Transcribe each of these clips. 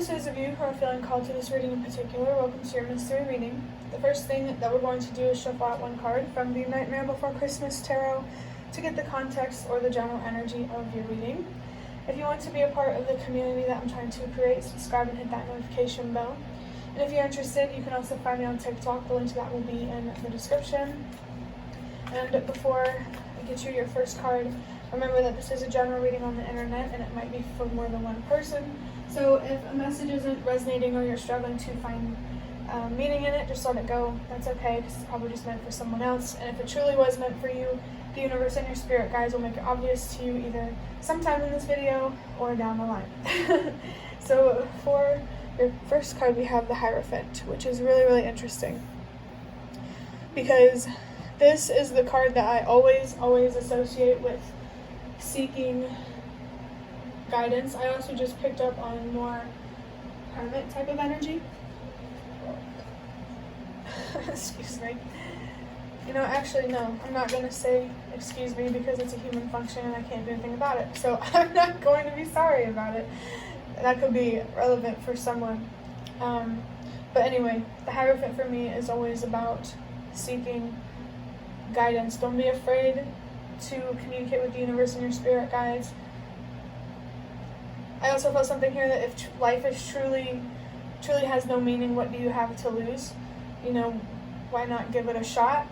those of you who are feeling called to this reading in particular, welcome to your mystery reading. The first thing that we're going to do is shuffle out one card from the Nightmare Before Christmas Tarot to get the context or the general energy of your reading. If you want to be a part of the community that I'm trying to create, subscribe and hit that notification bell. And if you're interested, you can also find me on TikTok. The link to that will be in the description. And before I get you your first card, remember that this is a general reading on the internet and it might be for more than one person. So if a message isn't resonating or you're struggling to find meaning in it, just let it go. That's okay, because it's probably just meant for someone else. And if it truly was meant for you, the universe and your spirit guides will make it obvious to you either sometime in this video or down the line. So for your first card, we have the Hierophant, which is really, really interesting. Because this is the card that I always associate with seeking guidance. I also just picked up on more hermit type of energy. Excuse me. You know, actually, no, I'm not going to say excuse me because it's a human function and I can't do anything about it. So I'm not going to be sorry about it. That could be relevant for someone. But anyway, the Hierophant for me is always about seeking guidance. Don't be afraid to communicate with the universe and your spirit guides. I also feel something here that if life is truly has no meaning, what do you have to lose? You know, why not give it a shot?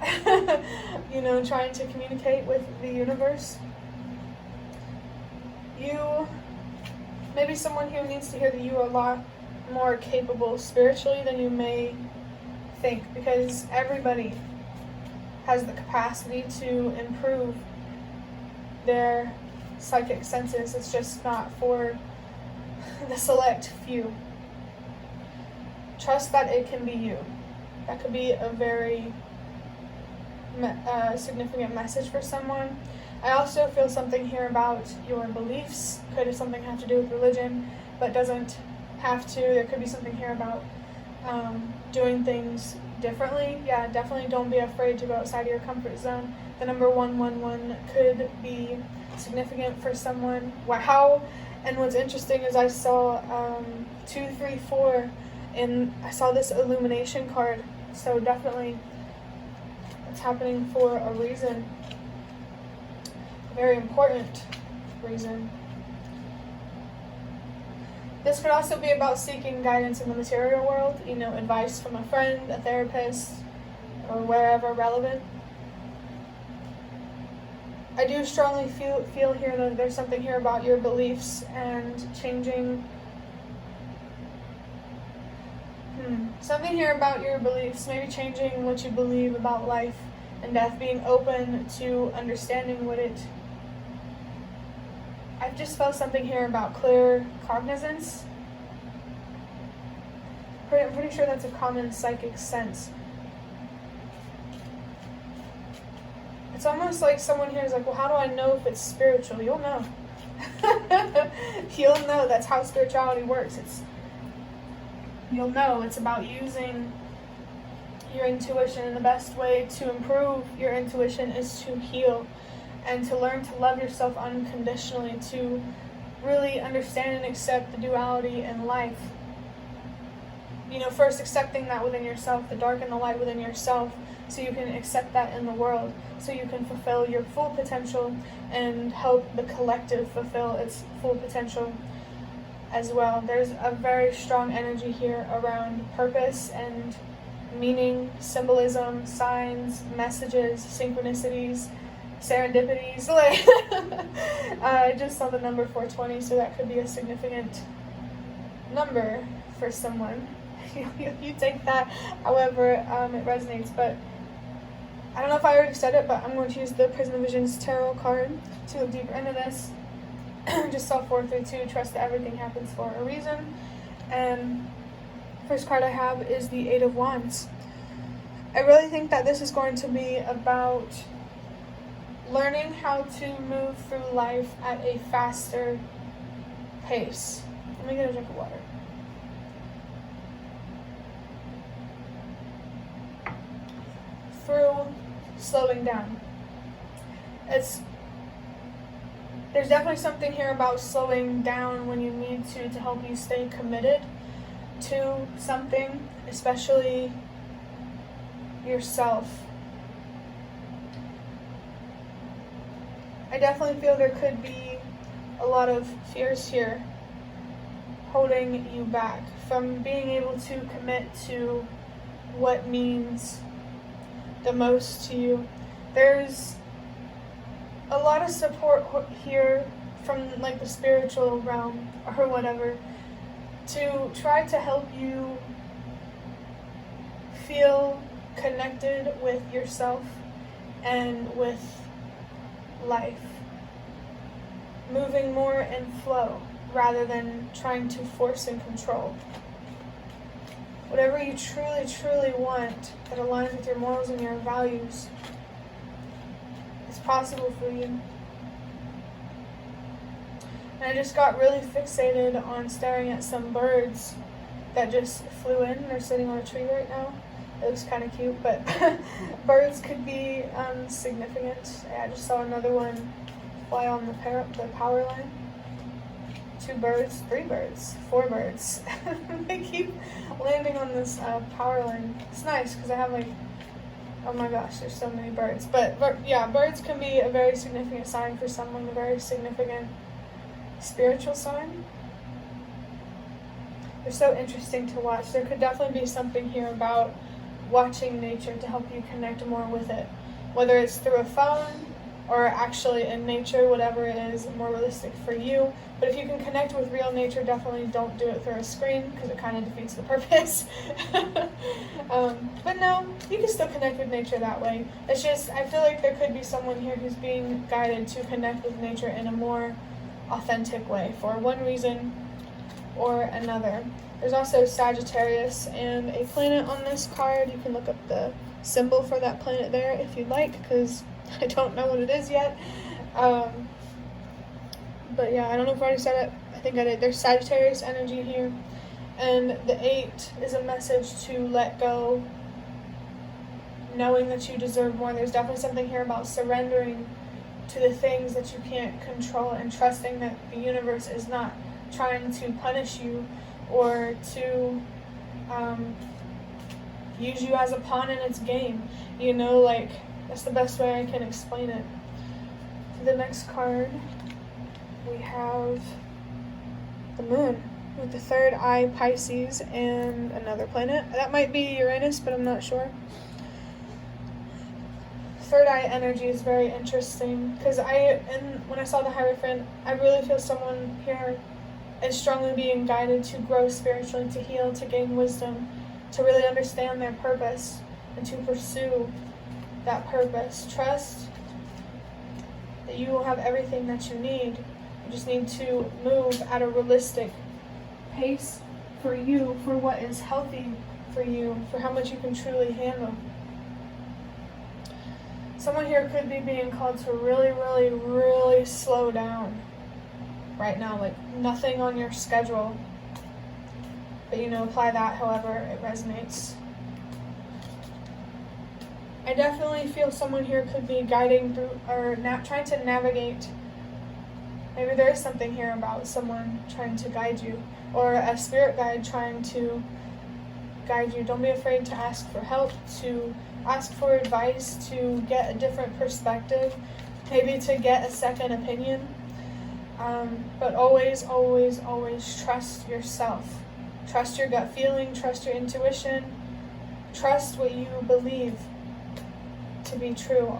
You know, trying to communicate with the universe. Maybe someone here needs to hear that you are a lot more capable spiritually than you may think, because everybody has the capacity to improve their psychic senses. It's just not for the select few. Trust that it can be you. That could be a very significant message for someone. I also feel something here about your beliefs. Could have something have to do with religion, but doesn't have to. There could be something here about doing things differently. Yeah, definitely don't be afraid to go outside of your comfort zone. The number 111 could be significant for someone. Wow. And what's interesting is I saw 2, 3, 4, and I saw this illumination card. So definitely it's happening for a reason. A very important reason. This could also be about seeking guidance in the material world, you know, advice from a friend, a therapist, or wherever relevant. I do strongly feel here that there's something here about your beliefs and changing. Something here about your beliefs, maybe changing what you believe about life and death, being open to understanding what it. I've just felt something here about clear cognizance. I'm pretty sure that's a common psychic sense. It's almost like someone here is like, well, how do I know if it's spiritual? You'll know. You'll know. That's how spirituality works. You'll know. It's about using your intuition, and the best way to improve your intuition is to heal and to learn to love yourself unconditionally, to really understand and accept the duality in life. You know, first accepting that within yourself, the dark and the light within yourself, so you can accept that in the world, so you can fulfill your full potential and help the collective fulfill its full potential as well. There's a very strong energy here around purpose and meaning, symbolism, signs, messages, synchronicities, serendipities. I just saw the number 420, so that could be a significant number for someone. You take that however it resonates, but I don't know if I already said it, but I'm going to use the Prison of Visions tarot card to look deeper into this. Just saw 432, trust that everything happens for a reason. And first card I have is the 8 of Wands. I really think that this is going to be about learning how to move through life at a faster pace. Let me get a drink of water. Through slowing down. There's definitely something here about slowing down when you need to help you stay committed to something, especially yourself. I definitely feel there could be a lot of fears here holding you back from being able to commit to what means the most to you. There's a lot of support here from like the spiritual realm or whatever to try to help you feel connected with yourself and with life, moving more in flow rather than trying to force and control. Whatever you truly, truly want that aligns with your morals and your values is possible for you. And I just got really fixated on staring at some birds that just flew in. They're sitting on a tree right now. It looks kind of cute, but birds could be significant. I just saw another one fly on the power line. 2 birds, 3 birds, 4 birds. They keep landing on this power line. It's nice because I have like, oh my gosh, there's so many birds. But yeah, birds can be a very significant sign for someone, a very significant spiritual sign. They're so interesting to watch. There could definitely be something here about watching nature to help you connect more with it, whether it's through a phone or actually in nature, whatever it is more realistic for you. But if you can connect with real nature, definitely don't do it through a screen because it kind of defeats the purpose. But no, you can still connect with nature that way. It's just, I feel like there could be someone here who's being guided to connect with nature in a more authentic way for one reason or another. There's also Sagittarius and a planet on this card. You can look up the symbol for that planet there if you'd like, because I don't know what it is yet. But yeah, I don't know if I already said it. I think I did. There's Sagittarius energy here. And the 8 is a message to let go, knowing that you deserve more. There's definitely something here about surrendering to the things that you can't control and trusting that the universe is not trying to punish you or to use you as a pawn in its game. You know, like, that's the best way I can explain it. For the next card, we have the moon with the 3rd eye, Pisces, and another planet. That might be Uranus, but I'm not sure. 3rd eye energy is very interesting because when I saw the Hierophant, I really feel someone here is strongly being guided to grow spiritually, to heal, to gain wisdom, to really understand their purpose and to pursue that purpose. Trust that you will have everything that you need. You just need to move at a realistic pace for you, for what is healthy for you, for how much you can truly handle. Someone here could be being called to really, really, really slow down right now, like nothing on your schedule. But apply that however it resonates. I definitely feel someone here could be guiding through or trying to navigate. Maybe there is something here about someone trying to guide you, or a spirit guide trying to guide you. Don't be afraid to ask for help, to ask for advice, to get a different perspective, maybe to get a second opinion. But always, always, always trust yourself. Trust your gut feeling, trust your intuition, trust what you believe to be true.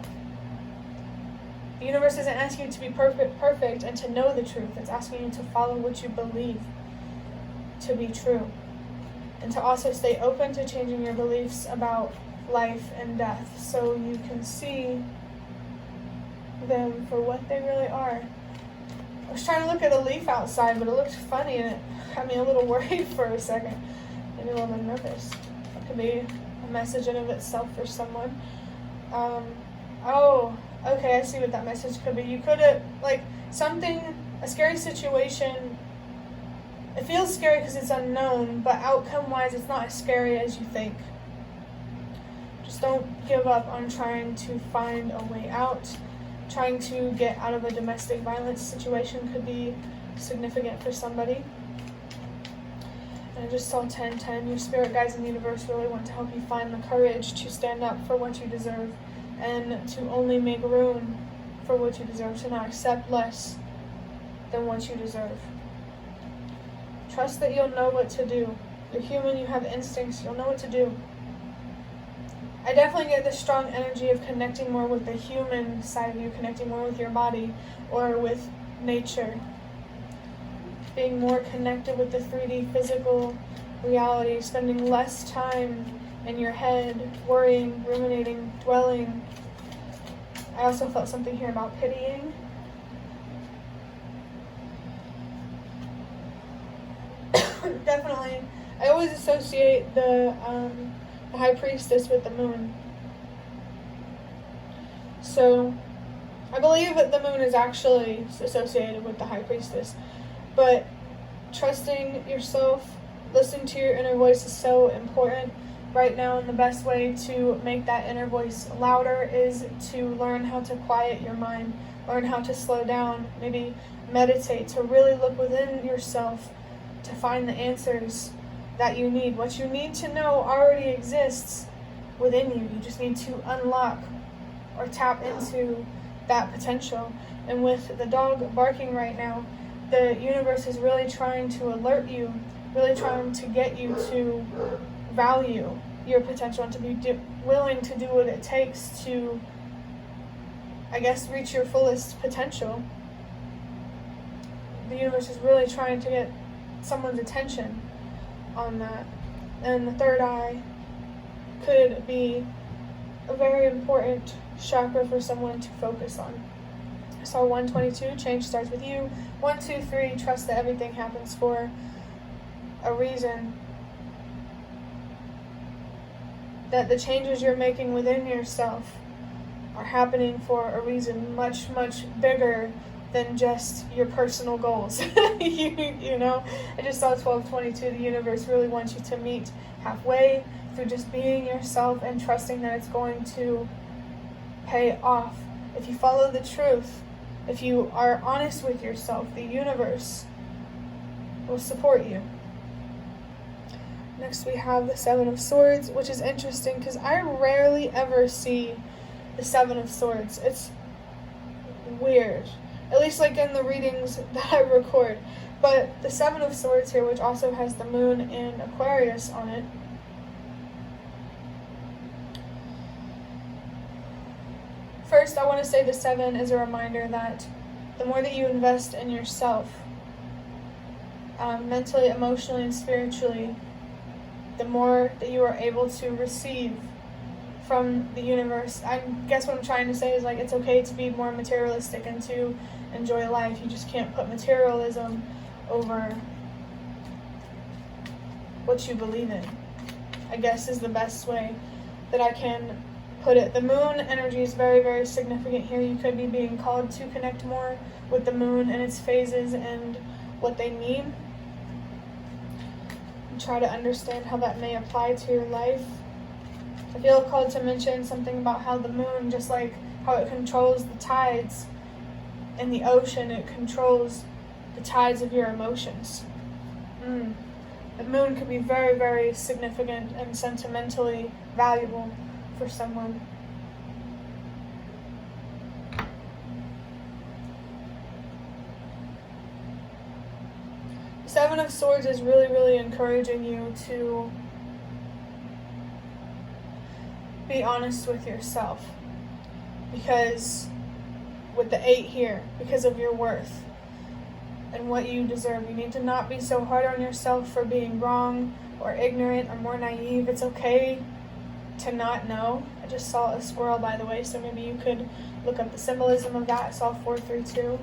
The universe isn't asking you to be perfect and to know the truth. It's asking you to follow what you believe to be true. And to also stay open to changing your beliefs about life and death so you can see them for what they really are. I was trying to look at a leaf outside, but it looked funny and it had me a little worried for a second. Made me a little bit nervous. It could be a message in of itself for someone. Oh, okay, I see what that message could be. You could have, a scary situation. It feels scary because it's unknown, but outcome-wise, it's not as scary as you think. Just don't give up on trying to find a way out. Trying to get out of a domestic violence situation could be significant for somebody. And I just saw 10:10. Your spirit guides in the universe really want to help you find the courage to stand up for what you deserve and to only make room for what you deserve, to not accept less than what you deserve. Trust that you'll know what to do. You're human, you have instincts, you'll know what to do. I definitely get this strong energy of connecting more with the human side of you, connecting more with your body or with nature. Being more connected with the 3D physical reality, spending less time in your head, worrying, ruminating, dwelling. I also felt something here about pitying. Definitely. I always associate the High Priestess with the moon. So, I believe that the moon is actually associated with the High Priestess. But trusting yourself, listening to your inner voice is so important right now, and the best way to make that inner voice louder is to learn how to quiet your mind, learn how to slow down, maybe meditate, to really look within yourself to find the answers that you need. What you need to know already exists within you. You just need to unlock or tap into that potential. And with the dog barking right now, the universe is really trying to alert you, really trying to get you to value your potential and to be willing to do what it takes to, I guess, reach your fullest potential. The universe is really trying to get someone's attention on that. And the third eye could be a very important chakra for someone to focus on. I saw 122, change starts with you. 1, 2, 3, trust that everything happens for a reason. That the changes you're making within yourself are happening for a reason much, much bigger than just your personal goals. you know, I just saw 1222. The universe really wants you to meet halfway through just being yourself and trusting that it's going to pay off. If you follow the truth, if you are honest with yourself, the universe will support you. Next we have the 7 of Swords, which is interesting because I rarely ever see the 7 of Swords. It's weird. At least like in the readings that I record. But the 7 of Swords here, which also has the moon in Aquarius on it, first, I want to say the 7 is a reminder that the more that you invest in yourself, mentally, emotionally, and spiritually, the more that you are able to receive from the universe. I guess what I'm trying to say is, like, it's okay to be more materialistic and to enjoy life. You just can't put materialism over what you believe in, I guess is the best way that I can put it. The moon energy is very, very significant here. You could be being called to connect more with the moon and its phases and what they mean. And try to understand how that may apply to your life. I feel called to mention something about how the moon, just like how it controls the tides in the ocean, it controls the tides of your emotions. The moon could be very, very significant and sentimentally valuable for someone. The 7 of Swords is really, really encouraging you to be honest with yourself, because with the 8 here, because of your worth and what you deserve, you need to not be so hard on yourself for being wrong or ignorant or more naive. It's okay to not know. I just saw a squirrel, by the way, so maybe you could look up the symbolism of that. I saw 432.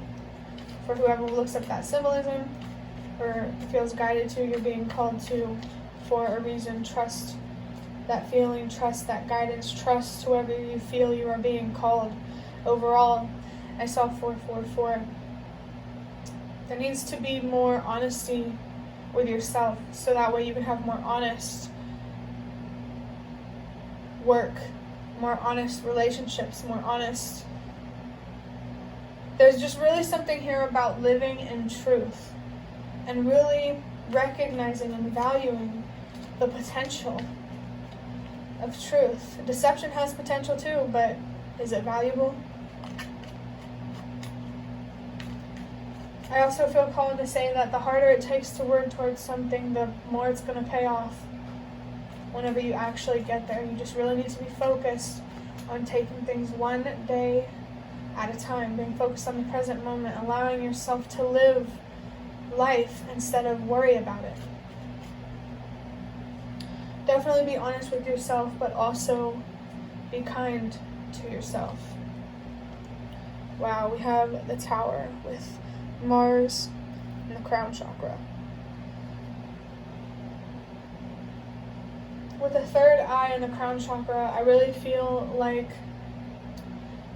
For whoever looks up that symbolism or feels guided to, you're being called to for a reason. Trust that feeling, trust that guidance, trust whoever you feel you are being called. Overall, I saw 444. There needs to be more honesty with yourself, so that way you can have more honest work, more honest relationships, more honest there's just really something here about living in truth and really recognizing and valuing the potential of truth. Deception has potential too, but is it valuable? I also feel called to say that the harder it takes to work towards something, the more it's going to pay off whenever you actually get there. You just really need to be focused on taking things one day at a time, being focused on the present moment, allowing yourself to live life instead of worry about it. Definitely be honest with yourself, but also be kind to yourself. Wow, we have the Tower with Mars and the crown chakra. With the third eye and the crown chakra, I really feel like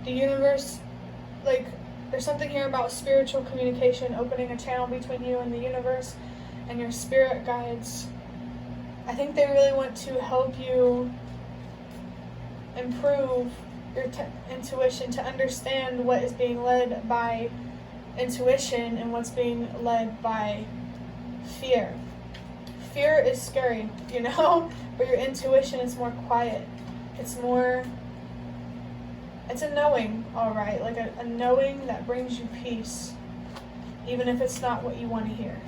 the universe, like there's something here about spiritual communication, opening a channel between you and the universe and your spirit guides. I think they really want to help you improve your intuition, to understand what is being led by intuition and what's being led by fear. Fear is scary, but your intuition is more quiet. It's a knowing, all right, like a knowing that brings you peace, even if it's not what you want to hear.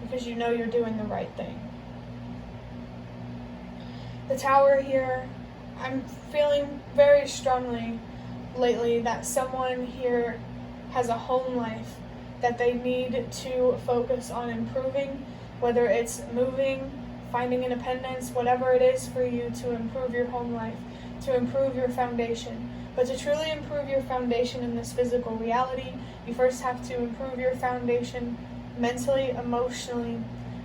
Because you know you're doing the right thing. The Tower here, I'm feeling very strongly lately that someone here has a home life that they need to focus on improving, whether it's moving, finding independence, whatever it is for you to improve your home life, to improve your foundation. But to truly improve your foundation in this physical reality, you first have to improve your foundation mentally, emotionally,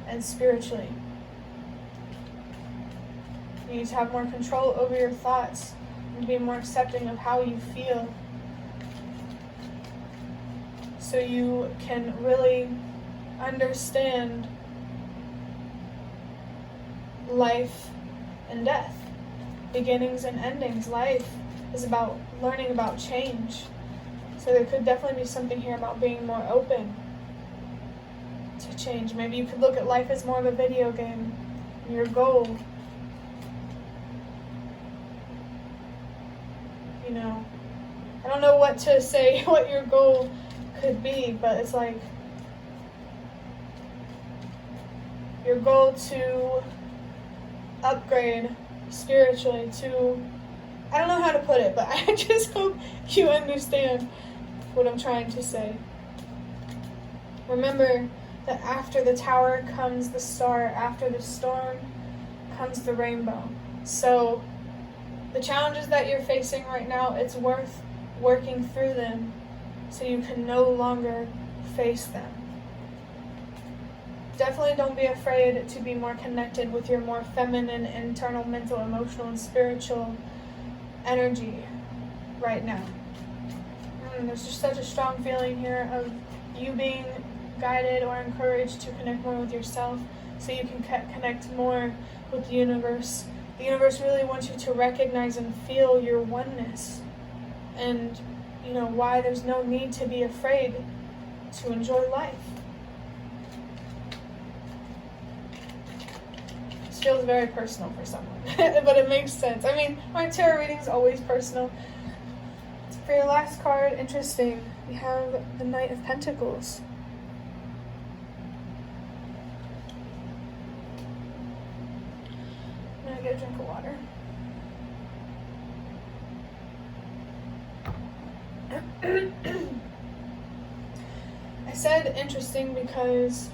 and spiritually. You need to have more control over your thoughts and be more accepting of how you feel, so you can really understand life and death, beginnings and endings. Life is about learning about change. So there could definitely be something here about being more open to change. Maybe you could look at life as more of a video game. Your goal, I don't know what to say, what your goal could be, but it's like your goal to upgrade spiritually, I don't know how to put it, but I just hope you understand what I'm trying to say. Remember that after the Tower comes the star, after the storm comes the rainbow. So the challenges that you're facing right now, it's worth working through them so you can no longer face them. Definitely don't be afraid to be more connected with your more feminine, internal, mental, emotional, and spiritual energy right now. There's just such a strong feeling here of you being guided or encouraged to connect more with yourself so you can connect more with the universe. The universe really wants you to recognize and feel your oneness, and why there's no need to be afraid to enjoy life. This feels very personal for someone, but it makes sense. I mean, my tarot reading is always personal. For your last card, interesting, we have the Knight of Pentacles. I'm gonna get a drink of water. I said interesting because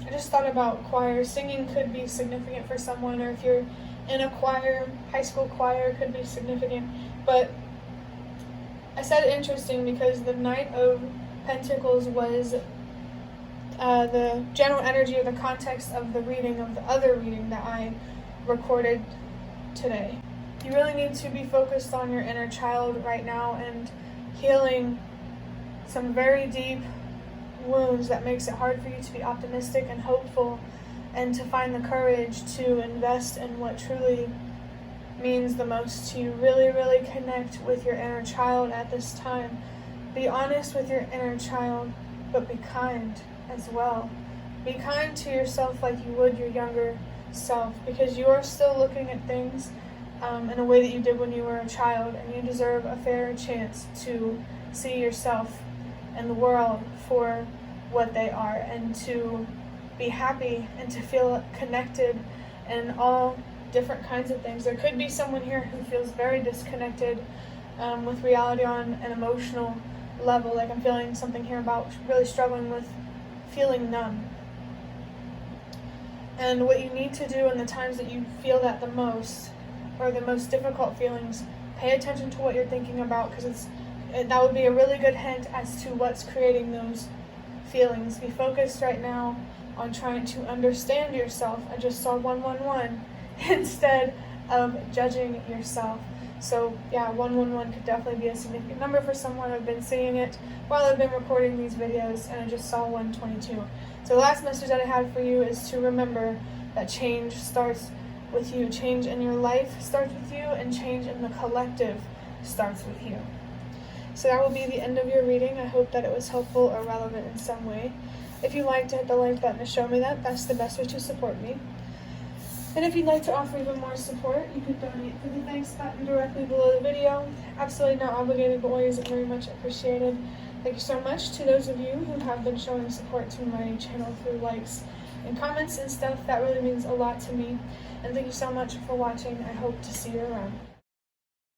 I just thought about choir. Singing could be significant for someone, or if you're in a choir, high school choir could be significant. But I said interesting because the Knight of Pentacles was the general energy or the context of the reading of the other reading that I recorded today. You really need to be focused on your inner child right now and healing some very deep wounds that makes it hard for you to be optimistic and hopeful and to find the courage to invest in what truly means the most to you. Really, really connect with your inner child at this time. Be honest with your inner child, but be kind as well. Be kind to yourself like you would your younger self, because you are still looking at things in a way that you did when you were a child, and you deserve a fair chance to see yourself and the world for what they are, and to be happy and to feel connected and all different kinds of things. There could be someone here who feels very disconnected with reality on an emotional level. Like, I'm feeling something here about really struggling with feeling numb. And what you need to do in the times that you feel that the most, or the most difficult feelings, pay attention to what you're thinking about, because that would be a really good hint as to what's creating those feelings. Be focused right now on trying to understand yourself. I just saw 111 instead of judging yourself. So yeah, 111 could definitely be a significant number for someone. I've been seeing it while I've been recording these videos, and I just saw 122. So the last message that I had for you is to remember that change starts with you. Change in your life starts with you, and change in the collective starts with you. So that will be the end of your reading. I hope that it was helpful or relevant in some way. If you'd like to hit the like button to show me that, that's the best way to support me. And if you'd like to offer even more support, you could donate through the thanks button directly below the video. Absolutely not obligated, but always very much appreciated. Thank you so much to those of you who have been showing support to my channel through likes and comments and stuff. That really means a lot to me. And thank you so much for watching. I hope to see you around.